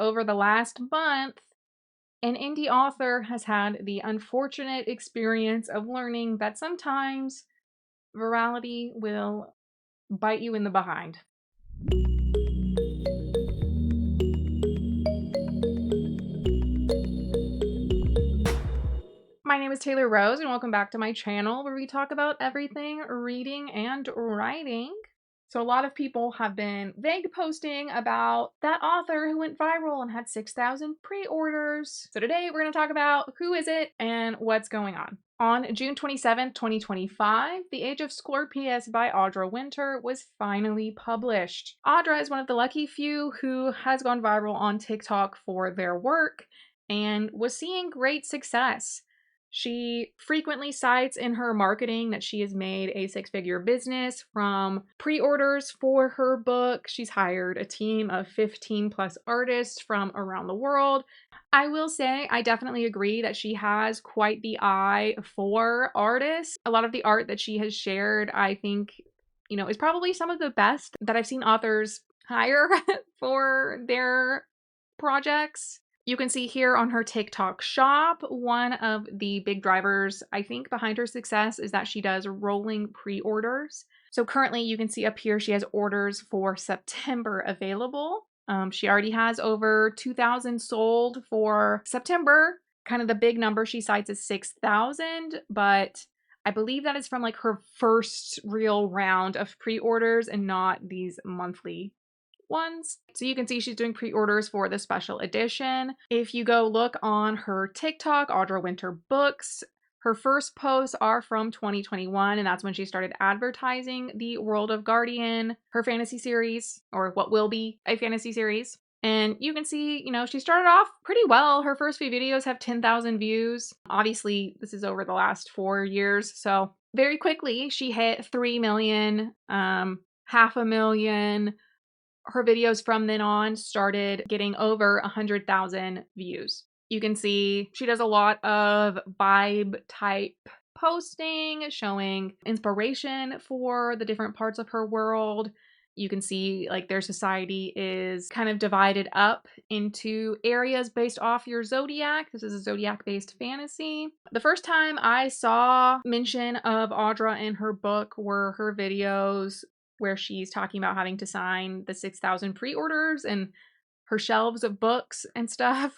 over the last month, an indie author has had the unfortunate experience of learning that sometimes virality will bite you in the behind. My name is Taylor Rose, and welcome back to my channel where we talk about everything reading and writing. So a lot of people have been vague posting about that author who went viral and had 6,000 pre-orders. So today we're going to talk about who is it and what's going on. On June 27th, 2025, The Age of Scorpius by Audra Winter was finally published. Audra is one of the lucky few who has gone viral on TikTok for their work and was seeing great success. She frequently cites in her marketing that she has made a six-figure business from pre-orders for her book. She's hired a team of 15 plus artists from around the world. I will say I definitely agree that she has quite the eye for artists. A lot of the art that she has shared, I think, is probably some of the best that I've seen authors hire for their projects. You can see here on her TikTok shop, one of the big drivers, I think, behind her success is that she does rolling pre-orders. So currently you can see up here she has orders for September available. She already has over 2,000 sold for September. Kind of the big number she cites is 6,000, but I believe that is from like her first real round of pre-orders and not these monthly ones. So you can see she's doing pre-orders for the special edition. If you go look on her TikTok, Audra Winter Books, her first posts are from 2021, and that's when she started advertising the World of Gardian, her fantasy series, or what will be a fantasy series. And you can see, she started off pretty well. Her first few videos have 10,000 views. Obviously, this is over the last 4 years. So very quickly, she hit 3 million, 500,000. Her videos from then on started getting over 100,000 views. You can see she does a lot of vibe type posting, showing inspiration for the different parts of her world. You can see like their society is kind of divided up into areas based off your zodiac. This is a zodiac-based fantasy. The first time I saw mention of Audra in her book were her videos where she's talking about having to sign the 6,000 pre-orders and her shelves of books and stuff,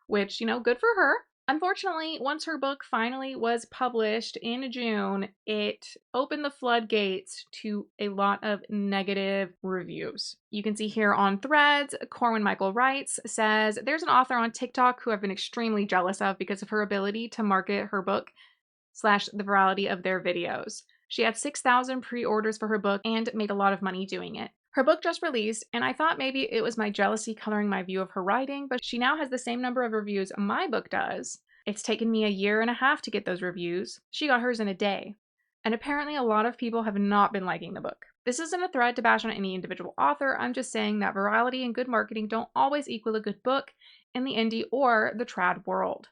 which, good for her. Unfortunately, once her book finally was published in June, it opened the floodgates to a lot of negative reviews. You can see here on Threads, Corwin Michael Writes says, "There's an author on TikTok who I've been extremely jealous of because of her ability to market her book / the virality of their videos. She had 6,000 pre-orders for her book and made a lot of money doing it. Her book just released, and I thought maybe it was my jealousy coloring my view of her writing, but she now has the same number of reviews my book does. It's taken me a year and a half to get those reviews. She got hers in a day. And apparently a lot of people have not been liking the book. This isn't a threat to bash on any individual author. I'm just saying that virality and good marketing don't always equal a good book in the indie or the trad world.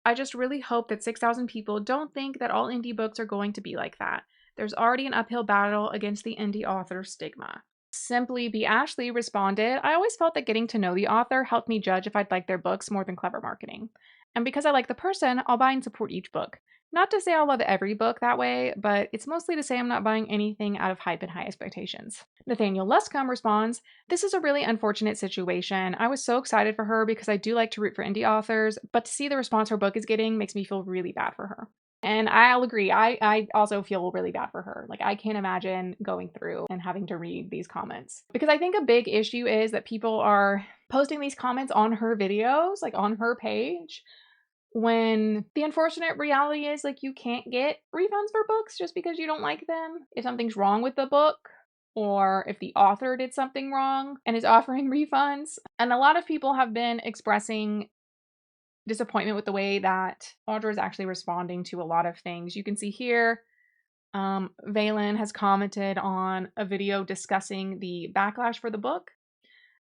I just really hope that 6,000 people don't think that all indie books are going to be like that. There's already an uphill battle against the indie author stigma." Simply Be Ashley responded, "I always felt that getting to know the author helped me judge if I'd like their books more than clever marketing. And because I like the person, I'll buy and support each book. Not to say I'll love every book that way, but it's mostly to say I'm not buying anything out of hype and high expectations." Nathaniel Luscombe responds, "This is a really unfortunate situation. I was so excited for her because I do like to root for indie authors, but to see the response her book is getting makes me feel really bad for her." And I'll agree. I also feel really bad for her. Like, I can't imagine going through and having to read these comments. Because I think a big issue is that people are posting these comments on her videos, like on her page, when the unfortunate reality is like you can't get refunds for books just because you don't like them. If something's wrong with the book, or if the author did something wrong and is offering refunds. And a lot of people have been expressing disappointment with the way that Audra is actually responding to a lot of things. You can see here, Valen has commented on a video discussing the backlash for the book.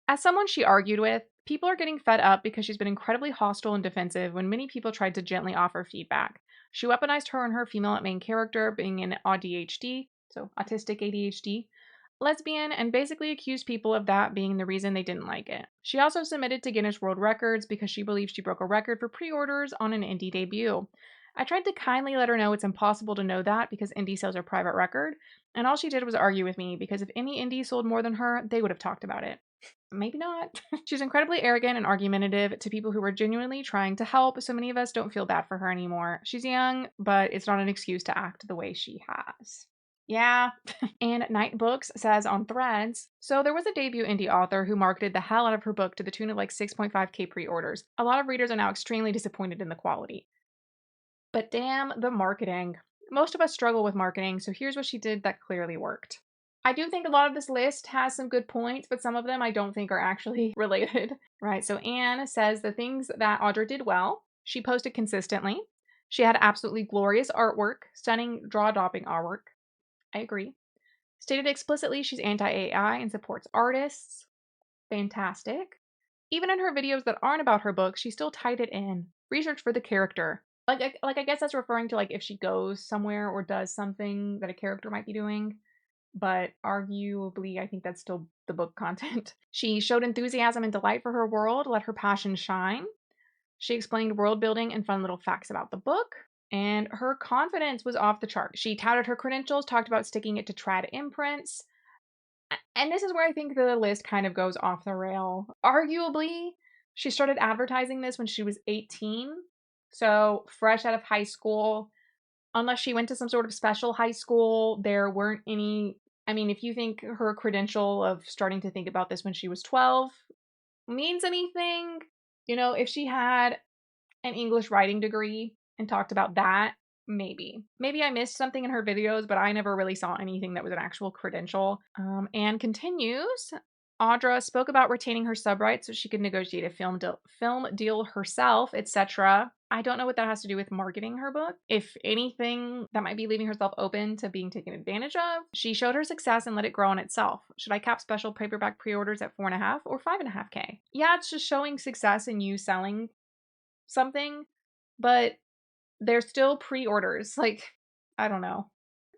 "As someone she argued with, people are getting fed up because she's been incredibly hostile and defensive when many people tried to gently offer feedback. She weaponized her and her female main character being an ADHD, so autistic ADHD, lesbian, and basically accused people of that being the reason they didn't like it. She also submitted to Guinness World Records because she believes she broke a record for pre-orders on an indie debut. I tried to kindly let her know it's impossible to know that because indie sales are private record, and all she did was argue with me because if any indie sold more than her, they would have talked about it. Maybe not. She's incredibly arrogant and argumentative to people who are genuinely trying to help, so many of us don't feel bad for her anymore. She's young, but it's not an excuse to act the way she has. Yeah. And Night Books says on Threads, so there was a debut indie author who marketed the hell out of her book to the tune of like 6.5K pre-orders. A lot of readers are now extremely disappointed in the quality. But damn the marketing. Most of us struggle with marketing, so here's what she did that clearly worked. I do think a lot of this list has some good points, but some of them I don't think are actually related. Right, so Anne says the things that Audra did well. She posted consistently. She had absolutely glorious artwork, stunning jaw-dropping artwork. I agree. Stated explicitly she's anti-AI and supports artists. Fantastic. Even in her videos that aren't about her book, she still tied it in. Research for the character. I guess that's referring to like if she goes somewhere or does something that a character might be doing. But arguably, I think that's still the book content. She showed enthusiasm and delight for her world, let her passion shine. She explained world building and fun little facts about the book. And her confidence was off the chart. She touted her credentials, talked about sticking it to trad imprints. And this is where I think the list kind of goes off the rail. Arguably, she started advertising this when she was 18. So fresh out of high school. Unless she went to some sort of special high school, there weren't any. I mean, if you think her credential of starting to think about this when she was 12 means anything, if she had an English writing degree and talked about that, maybe. Maybe I missed something in her videos, but I never really saw anything that was an actual credential. And continues. Audra spoke about retaining her sub rights so she could negotiate a film deal herself, etc. I don't know what that has to do with marketing her book. If anything, that might be leaving herself open to being taken advantage of. She showed her success and let it grow on itself. Should I cap special paperback pre-orders at 4.5 or 5.5K? Yeah, it's just showing success in you selling something, but they're still pre-orders. Like, I don't know.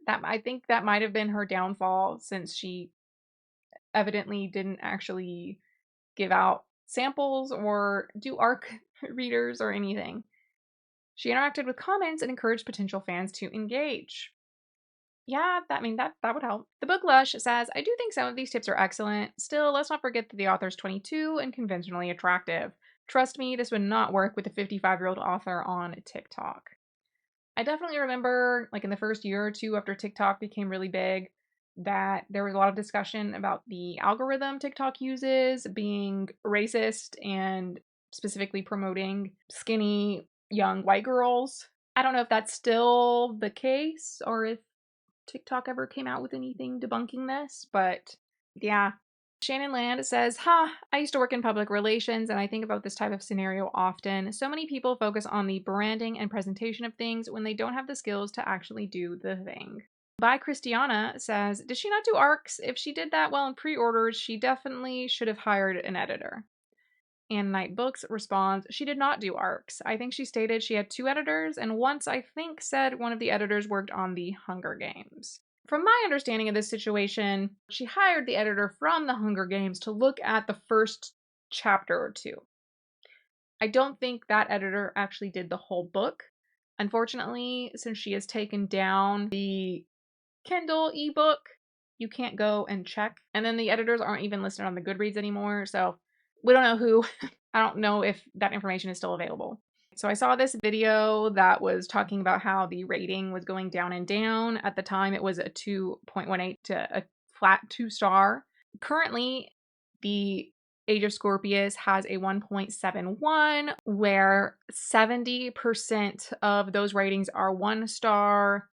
I think that might have been her downfall since she evidently didn't actually give out samples or do ARC readers or anything. She interacted with comments and encouraged potential fans to engage. Yeah, that would help. The Book Lush says, I do think some of these tips are excellent. Still, let's not forget that the author's 22 and conventionally attractive. Trust me, this would not work with a 55-year-old author on TikTok. I definitely remember, like in the first year or two after TikTok became really big, that there was a lot of discussion about the algorithm TikTok uses being racist and specifically promoting skinny young white girls. I don't know if that's still the case or if TikTok ever came out with anything debunking this, but yeah. Shannon Land says, I used to work in public relations and I think about this type of scenario often. So many people focus on the branding and presentation of things when they don't have the skills to actually do the thing. By Christiana says, did she not do ARCs? If she did that well in pre-orders, she definitely should have hired an editor. And Night Books responds, she did not do ARCs. I think she stated she had 2 editors and once I think said one of the editors worked on the Hunger Games. From my understanding of this situation, she hired the editor from the Hunger Games to look at the first chapter or 2. I don't think that editor actually did the whole book. Unfortunately, since she has taken down the Kindle ebook, you can't go and check. And then the editors aren't even listed on the Goodreads anymore, so we don't know who. I don't know if that information is still available. So I saw this video that was talking about how the rating was going down and down. At the time, it was a 2.18 to a flat 2-star. Currently, the Age of Scorpius has a 1.71, where 70% of those ratings are 1-star,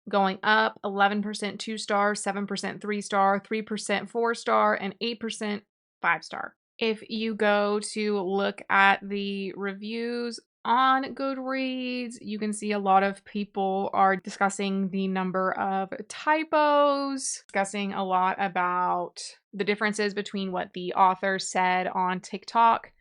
going up 11% 2-star, 7% 3-star, 3% 4-star, and 8% 5-star. If you go to look at the reviews on Goodreads, you can see a lot of people are discussing the number of typos, discussing a lot about the differences between what the author said on TikTok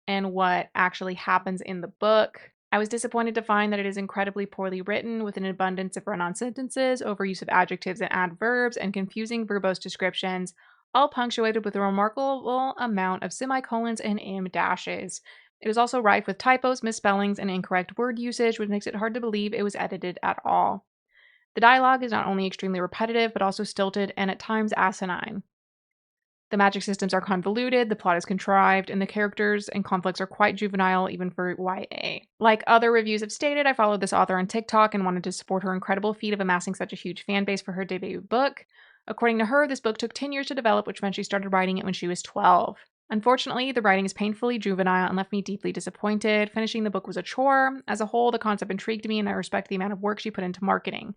and what actually happens in the book. I was disappointed to find that it is incredibly poorly written, with an abundance of run-on sentences, overuse of adjectives and adverbs, and confusing verbose descriptions, all punctuated with a remarkable amount of semicolons and em dashes. It was also rife with typos, misspellings, and incorrect word usage, which makes it hard to believe it was edited at all. The dialogue is not only extremely repetitive, but also stilted and at times asinine. The magic systems are convoluted, the plot is contrived, and the characters and conflicts are quite juvenile even for YA. Like other reviews have stated, I followed this author on TikTok and wanted to support her incredible feat of amassing such a huge fan base for her debut book. According to her, this book took 10 years to develop, which meant she started writing it when she was 12. Unfortunately, the writing is painfully juvenile and left me deeply disappointed. Finishing the book was a chore. As a whole, the concept intrigued me, and I respect the amount of work she put into marketing.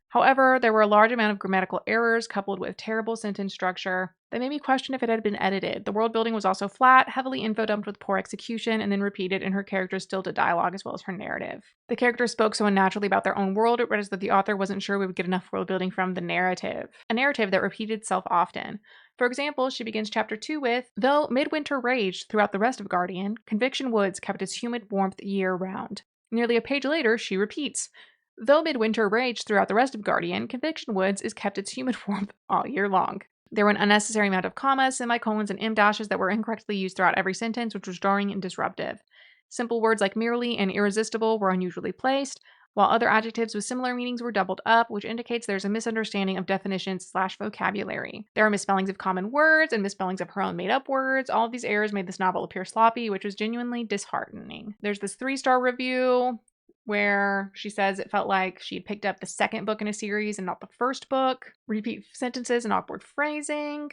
However, there were a large amount of grammatical errors coupled with terrible sentence structure that made me question if it had been edited. The world building was also flat, heavily info dumped with poor execution, and then repeated in her characters' stilted dialogue as well as her narrative. The characters spoke so unnaturally about their own world, it read as though the author wasn't sure we would get enough world building from the narrative. A narrative that repeated itself often. For example, she begins chapter 2 with, though midwinter raged throughout the rest of Guardian, Conviction Woods kept its humid warmth year-round. Nearly a page later, she repeats, though midwinter raged throughout the rest of Guardian, Conviction Woods is kept its humid warmth all year long. There were an unnecessary amount of commas, semicolons, and em dashes that were incorrectly used throughout every sentence, which was jarring and disruptive. Simple words like merely and irresistible were unusually placed, while other adjectives with similar meanings were doubled up, which indicates there's a misunderstanding of definitions/vocabulary. There are misspellings of common words and misspellings of her own made-up words. All of these errors made this novel appear sloppy, which was genuinely disheartening. There's this 3-star review where she says it felt like she had picked up the second book in a series and not the first book, repeat sentences and awkward phrasing,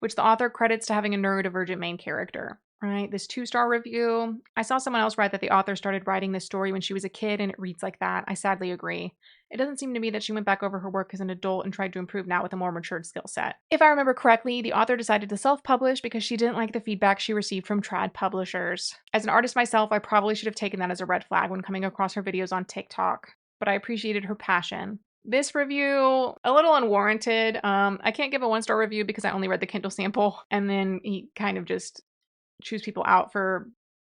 which the author credits to having a neurodivergent main character. Right, this 2-star review. I saw someone else write that the author started writing this story when she was a kid and it reads like that. I sadly agree. It doesn't seem to me that she went back over her work as an adult and tried to improve now with a more matured skill set. If I remember correctly, the author decided to self-publish because she didn't like the feedback she received from trad publishers. As an artist myself, I probably should have taken that as a red flag when coming across her videos on TikTok, but I appreciated her passion. This review, a little unwarranted. I can't give a 1-star review because I only read the Kindle sample, and then he kind of just choose people out for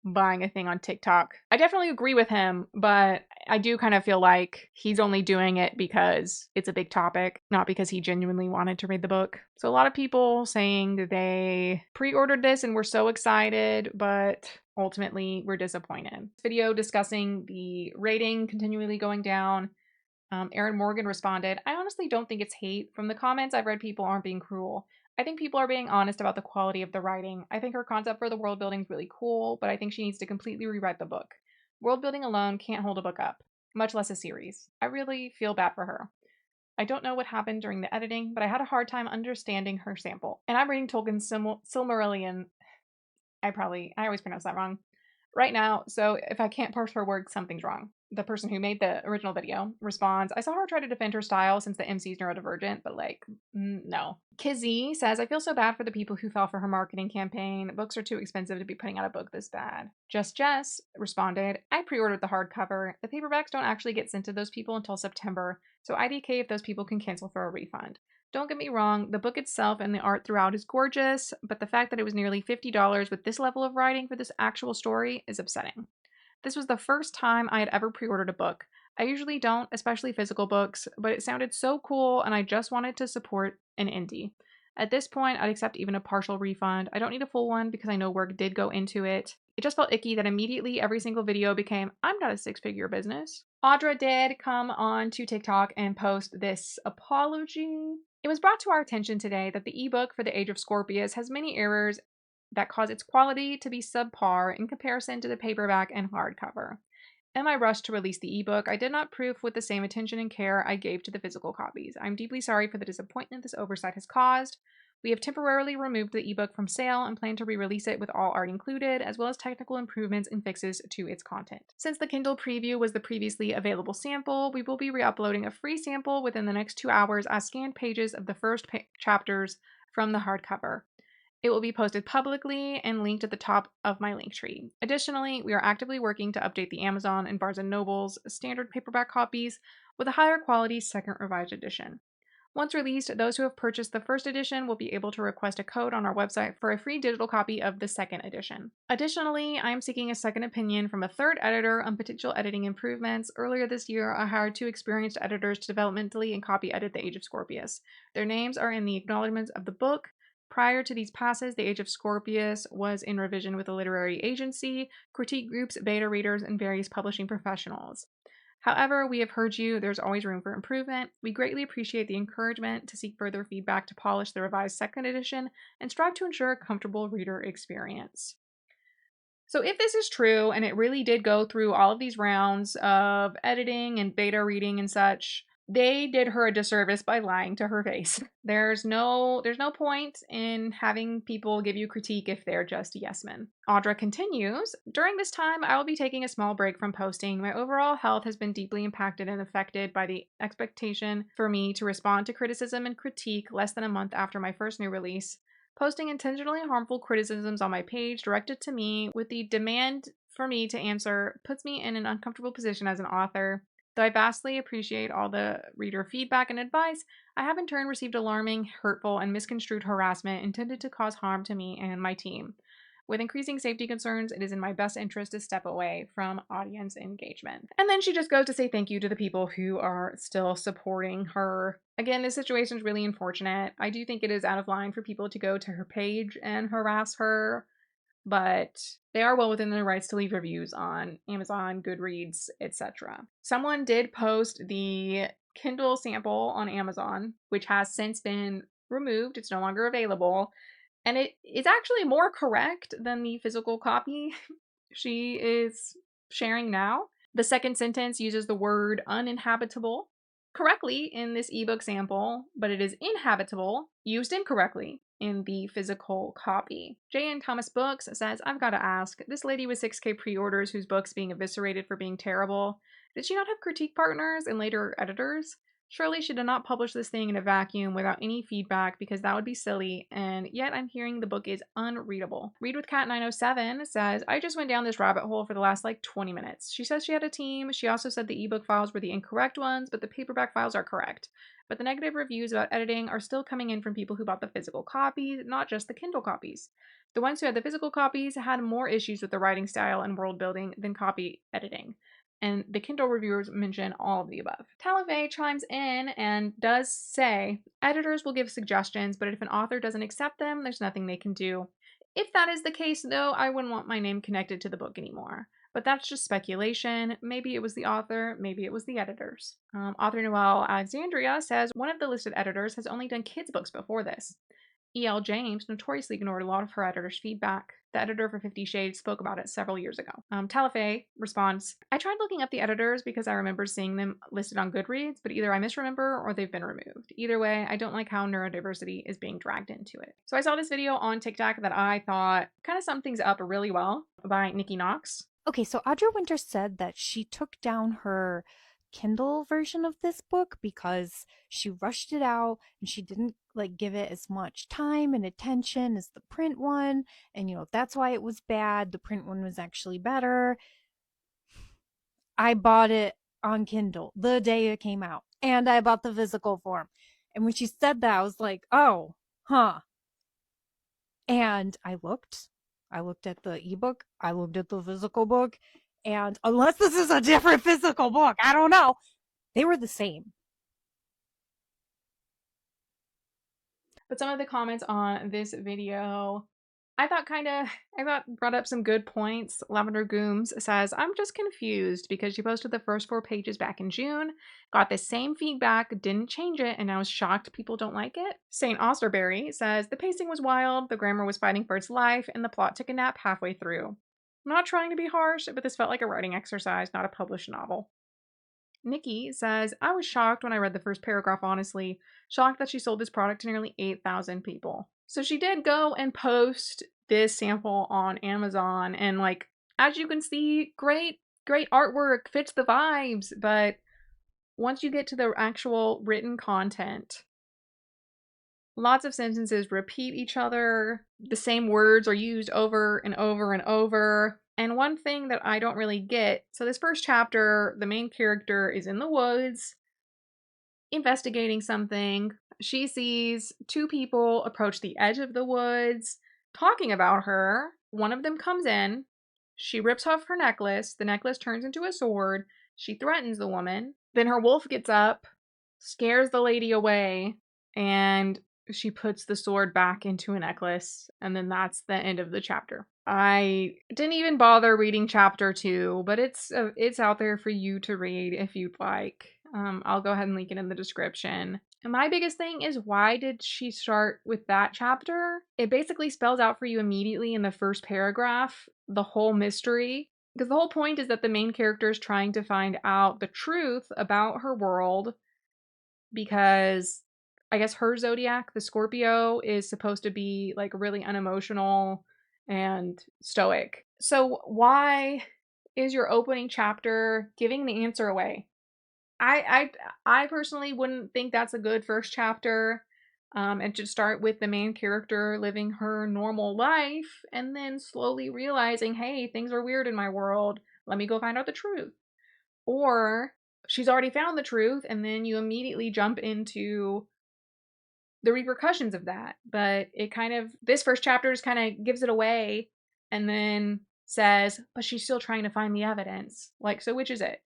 buying a thing on TikTok. I definitely agree with him, but I do kind of feel like he's only doing it because it's a big topic, not because he genuinely wanted to read the book. So a lot of people saying that they pre-ordered this and were so excited, but ultimately were disappointed. This video discussing the rating continually going down. Aaron Morgan responded, I honestly don't think it's hate. From the comments I've read, people aren't being cruel. I think people are being honest about the quality of the writing. I think her concept for the world building is really cool, but I think she needs to completely rewrite the book. World building alone can't hold a book up, much less a series. I really feel bad for her. I don't know what happened during the editing, but I had a hard time understanding her sample. And I'm reading Tolkien's Silmarillion. I always pronounce that wrong right now, so if I can't parse her words, something's wrong. The person who made the original video responds, I saw her try to defend her style since the MC's neurodivergent, but no. Kizzy says, I feel so bad for the people who fell for her marketing campaign. Books are too expensive to be putting out a book this bad. Just Jess responded, I pre-ordered the hardcover. The paperbacks don't actually get sent to those people until September, so IDK if those people can cancel for a refund. Don't get me wrong, the book itself and the art throughout is gorgeous, but the fact that it was nearly $50 with this level of writing for this actual story is upsetting. This was the first time I had ever pre-ordered a book. I usually don't, especially physical books, but it sounded so cool and I just wanted to support an indie. At this point, I'd accept even a partial refund. I don't need a full one because I know work did go into it. It just felt icky that immediately every single video became, I'm not a 6-figure business. Audra did come on to TikTok and post this apology. It was brought to our attention today that the ebook for the Age of Scorpius has many errors that cause its quality to be subpar in comparison to the paperback and hardcover. In my rush to release the ebook, I did not proof with the same attention and care I gave to the physical copies. I'm deeply sorry for the disappointment this oversight has caused. We have temporarily removed the ebook from sale and plan to re-release it with all art included, as well as technical improvements and fixes to its content. Since the Kindle preview was the previously available sample, we will be re-uploading a free sample within the next 2 hours as scanned pages of the first chapters from the hardcover. It will be posted publicly and linked at the top of my link tree. Additionally, we are actively working to update the Amazon and Barnes & Noble's standard paperback copies with a higher quality second revised edition. Once released, those who have purchased the first edition will be able to request a code on our website for a free digital copy of the second edition. Additionally, I am seeking a second opinion from a third editor on potential editing improvements. Earlier this year, I hired 2 experienced editors to developmentally and copy edit the Age of Scorpius. Their names are in the acknowledgments of the book. Prior to these passes, the Age of Scorpius was in revision with a literary agency, critique groups, beta readers, and various publishing professionals. However, we have heard you. There's always room for improvement. We greatly appreciate the encouragement to seek further feedback to polish the revised second edition and strive to ensure a comfortable reader experience. So if this is true, and it really did go through all of these rounds of editing and beta reading and such, they did her a disservice by lying to her face. There's no point in having people give you critique if they're just yes men. Audra continues, during this time, I will be taking a small break from posting. My overall health has been deeply impacted and affected by the expectation for me to respond to criticism and critique less than a month after my first new release. Posting intentionally harmful criticisms on my page directed to me with the demand for me to answer puts me in an uncomfortable position as an author. Though I vastly appreciate all the reader feedback and advice, I have in turn received alarming, hurtful, and misconstrued harassment intended to cause harm to me and my team. With increasing safety concerns, it is in my best interest to step away from audience engagement. And then she just goes to say thank you to the people who are still supporting her. Again, this situation is really unfortunate. I do think it is out of line for people to go to her page and harass her, but they are well within their rights to leave reviews on Amazon, Goodreads, etc. Someone did post the Kindle sample on Amazon, which has since been removed. It's no longer available. And it is actually more correct than the physical copy she is sharing now. The second sentence uses the word uninhabitable correctly in this ebook sample, but it is inhabitable, used incorrectly in the physical copy. J.N. Thomas Books says, I've got to ask, this lady with 6K pre-orders whose book's being eviscerated for being terrible, did she not have critique partners and later editors? Surely she did not publish this thing in a vacuum without any feedback because that would be silly, and yet I'm hearing the book is unreadable. Read with Cat 907 says, I just went down this rabbit hole for the last 20 minutes. She says she had a team. She also said the ebook files were the incorrect ones, but the paperback files are correct. But the negative reviews about editing are still coming in from people who bought the physical copies, not just the Kindle copies. The ones who had the physical copies had more issues with the writing style and world building than copy editing. And the Kindle reviewers mention all of the above. Talave chimes in and does say, editors will give suggestions, but if an author doesn't accept them, there's nothing they can do. If that is the case, though, I wouldn't want my name connected to the book anymore. But that's just speculation. Maybe it was the author, maybe it was the editors. Author Noelle Alexandria says, one of the listed editors has only done kids' books before this. E.L. James notoriously ignored a lot of her editor's feedback. The editor for 50 Shades spoke about it several years ago. Talafe responds, I tried looking up the editors because I remember seeing them listed on Goodreads, but either I misremember or they've been removed. Either way, I don't like how neurodiversity is being dragged into it. So I saw this video on TikTok that I thought kind of summed things up really well by Nikki Knox. Okay, so Audra Winter said that she took down her Kindle version of this book because she rushed it out and she didn't give it as much time and attention as the print one, and that's why it was bad. The print one was actually better. I bought it on Kindle the day it came out, and I bought the physical form, and when she said that, I was like, oh, huh. And I looked at the ebook, I looked at the physical book, and unless this is a different physical book, I don't know, they were the same. But some of the comments on this video, I thought brought up some good points. Lavender Gooms says, I'm just confused because she posted the first 4 pages back in June, got the same feedback, didn't change it, and I was shocked people don't like it. St. Osterberry says, the pacing was wild, the grammar was fighting for its life, and the plot took a nap halfway through. I'm not trying to be harsh, but this felt like a writing exercise, not a published novel. Nikki says, I was shocked when I read the first paragraph, honestly. Shocked that she sold this product to nearly 8,000 people. So she did go and post this sample on Amazon, and as you can see, great artwork, fits the vibes, but once you get to the actual written content, lots of sentences repeat each other, the same words are used over and over and over. And one thing that I don't really get, so this first chapter, the main character is in the woods investigating something. She sees two people approach the edge of the woods talking about her. One of them comes in. She rips off her necklace. The necklace turns into a sword. She threatens the woman. Then her wolf gets up, scares the lady away, and she puts the sword back into a necklace. And then that's the end of the chapter. I didn't even bother reading chapter 2, but it's out there for you to read if you'd like. I'll go ahead and link it in the description. And my biggest thing is, why did she start with that chapter? It basically spells out for you immediately in the first paragraph the whole mystery. Because the whole point is that the main character is trying to find out the truth about her world, because I guess her zodiac, the Scorpio, is supposed to be like really unemotional and stoic. So why is your opening chapter giving the answer away? I personally wouldn't think that's a good first chapter. And should start with the main character living her normal life and then slowly realizing, hey, things are weird in my world. Let me go find out the truth. Or she's already found the truth, and then you immediately jump into the repercussions of that. But this first chapter just kind of gives it away and then says, but she's still trying to find the evidence. Like, so which is it?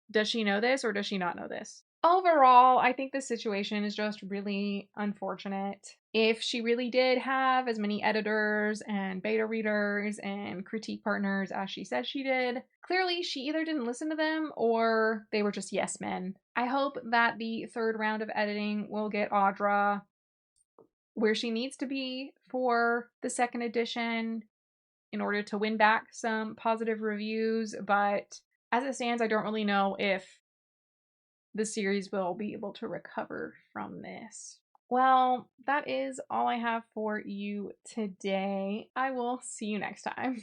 Does she know this or does she not know this? Overall, I think this situation is just really unfortunate. If she really did have as many editors and beta readers and critique partners as she said she did, clearly she either didn't listen to them or they were just yes men. I hope that the third round of editing will get Audra where she needs to be for the second edition in order to win back some positive reviews, but as it stands, I don't really know if the series will be able to recover from this. Well, that is all I have for you today. I will see you next time.